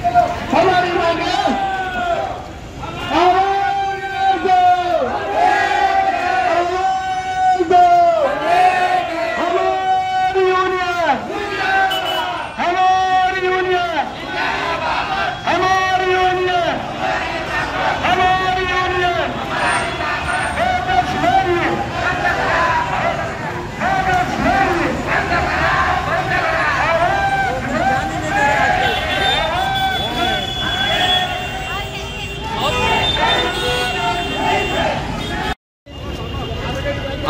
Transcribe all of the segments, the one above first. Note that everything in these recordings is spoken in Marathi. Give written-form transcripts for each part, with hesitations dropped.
हमारी मांगे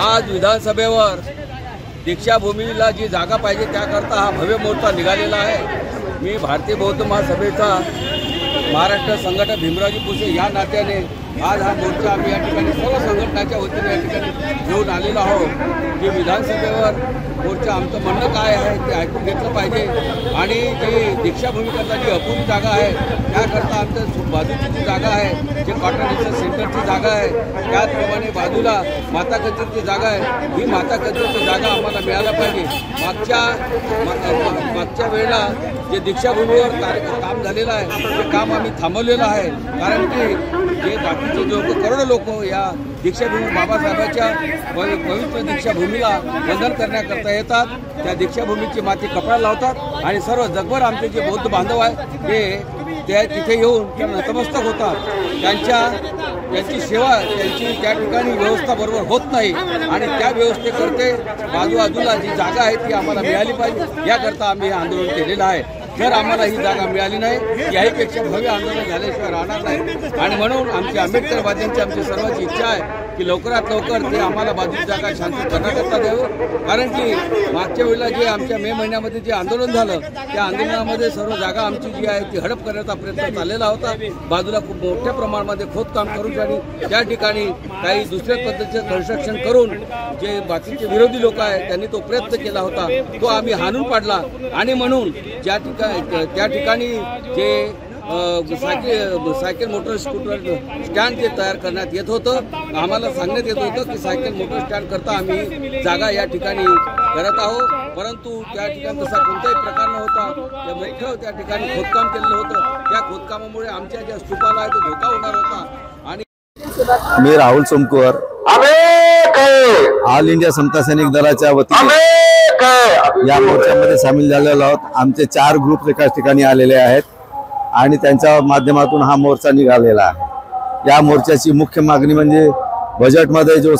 आज विधानसभेवर दीक्षाभूमीला जी जागा पाहिजे त्याकरता हा भव्य मोर्चा निघालेला आहे। मी भारतीय बौद्ध महासभेचा महाराष्ट्र संघटक भीमरावजी पुसे या नात्याने आज हा मोर्चा आम्ही या ठिकाणी सर्व संघटनाच्या वतीने या ठिकाणी घेऊन आलेलो आहोत की विधानसभेवर मोर्चा आमचं म्हणणं काय आहे ते ऐकून घेतलं पाहिजे आणि जी दीक्षाभूमीकरता जी अपुरी जागा आहे त्याकरता आमचं बाजूची जी जागा आहे जे कॉटन रिसर्च सेंटरची जागा आहे त्याचप्रमाणे बाजूला माता कचेरीची जागा आहे ही माता कचेरीची जागा आम्हाला मिळायला पाहिजे। मागच्या वेळेला जे दीक्षाभूमीवर काम झालेलं आहे ते काम आम्ही थांबवलेलं आहे कारण की जे बाकीचे लोक करोडो लोक या दीक्षाभूमी बाबासाहेबांच्या पवित्र दीक्षाभूमीला वंदन करण्याकरता येतात। त्या दीक्षाभूमीची माती कपडा लावतात आणि सर्व जगभर आमचे जे बौद्ध बांधव आहे ते तिथे येऊन त्या नतमस्तक होतात। त्यांची सेवा त्यांची त्या ठिकाणी व्यवस्था बरोबर होत नाही आणि त्या व्यवस्थेकरते बाजूबाजूला जी जागा आहे ती आम्हाला मिळाली पाहिजे याकरता आम्ही हे आंदोलन केलेलं आहे। जर आम्हाला ही जागा मिळाली नाही याहीपेक्षा भव्य आंदोलन झाल्याशिवाय राहणार नाही आणि म्हणून आमची आंबेडकरवाद्यांची आमची सर्वांची इच्छा आहे की लवकरात लवकर ते आम्हाला बाजूची जागा शांती करण्याकरता द्यावं कारण की मागच्या वेळेला जे आमच्या मे महिन्यामध्ये जे आंदोलन झालं त्या आंदोलनामध्ये सर्व जागा आमची जी आहे ती हडप करण्याचा प्रयत्न चाललेला होता। बाजूला खूप मोठ्या प्रमाणामध्ये खोदकाम करून त्या ठिकाणी काही दुसऱ्या पद्धतीचं कन्स्ट्रक्शन करून जे बाकीचे विरोधी लोक आहेत त्यांनी तो प्रयत्न केला होता तो आम्ही हाणून पाडला आणि म्हणून त्या ठिकाणी जे सायकल मोटर स्कूटर स्टँड जे तयार करण्यात येत होतं आम्हाला सांगण्यात येत होतं की सायकल मोटर स्टँड करता आम्ही जागा या ठिकाणी करत आहोत परंतु त्या ठिकाणी तसा कोणताही प्रकार नव्हता। त्या मोठं त्या ठिकाणी खोदकाम केलेलं होतं त्या खोदकामामुळे आमच्या ज्या स्तूपाला आहे तो धोका होणार होता। आणि मी राहुल सोमकुवर ऑल इंडिया समता सैनिक दलाच्या वतीने या मोर्चामध्ये सामील झालेलो आहोत। आमचे 4 ग्रुप एकाच ठिकाणी आलेले आहेत आणि त्यांच्या माध्यमातून हा मोर्चा निघालेला आहे। या मोर्चाची मुख्य मागणी म्हणजे बजेटमध्ये जो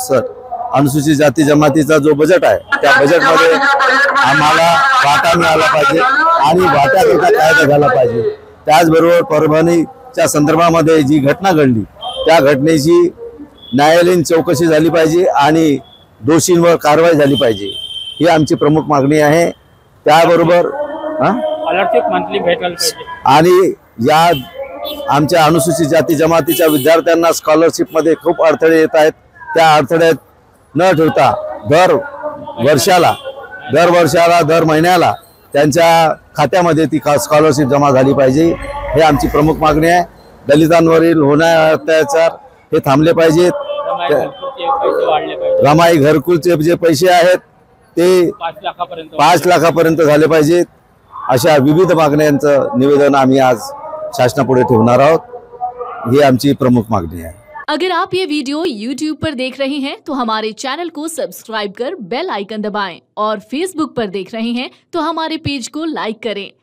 अनुसूचित जाती जमातीचा जो बजेट आहे त्या बजेटमध्ये आम्हाला वाटा मिळाला पाहिजे आणि वाट्याकरता कायदा झाला पाहिजे। त्याचबरोबर परभणीच्या संदर्भामध्ये जी घटना घडली त्या घटनेची न्यायालयीन चौकशी झाली पाहिजे आणि दोषींवर कारवाई झाली पाहिजे ही आमची प्रमुख मागणी आहे। त्याबरोबर आणि या आमच्या अनुसूचित जाती जमातीच्या विद्यार्थ्यांना स्कॉलरशिपमध्ये खूप अडथळे येत आहेत त्या अडथळ्यात न ठेवता दर वर्षाला दर महिन्याला त्यांच्या खात्यामध्ये ती स्कॉलरशिप जमा झाली पाहिजे हे आमची प्रमुख मागणी आहे। दलितांवरील होणारे अत्याचार हे थांबले पाहिजेत। रमाई घरकुलचे जे पैसे आहेत ते 5 लाखापर्यंत झाले पाहिजेत। अशा विविध मागण्यांचं निवेदन आम्ही आज शासनापुढे ठेवणार आहोत ही आमची प्रमुख मागणी आहे। अगर आप ये वीडियो YouTube पर देख रहे हैं तो हमारे चैनल को सब्सक्राइब कर बेल आइकन दबाएं और Facebook पर देख रहे हैं तो हमारे पेज को लाइक करें।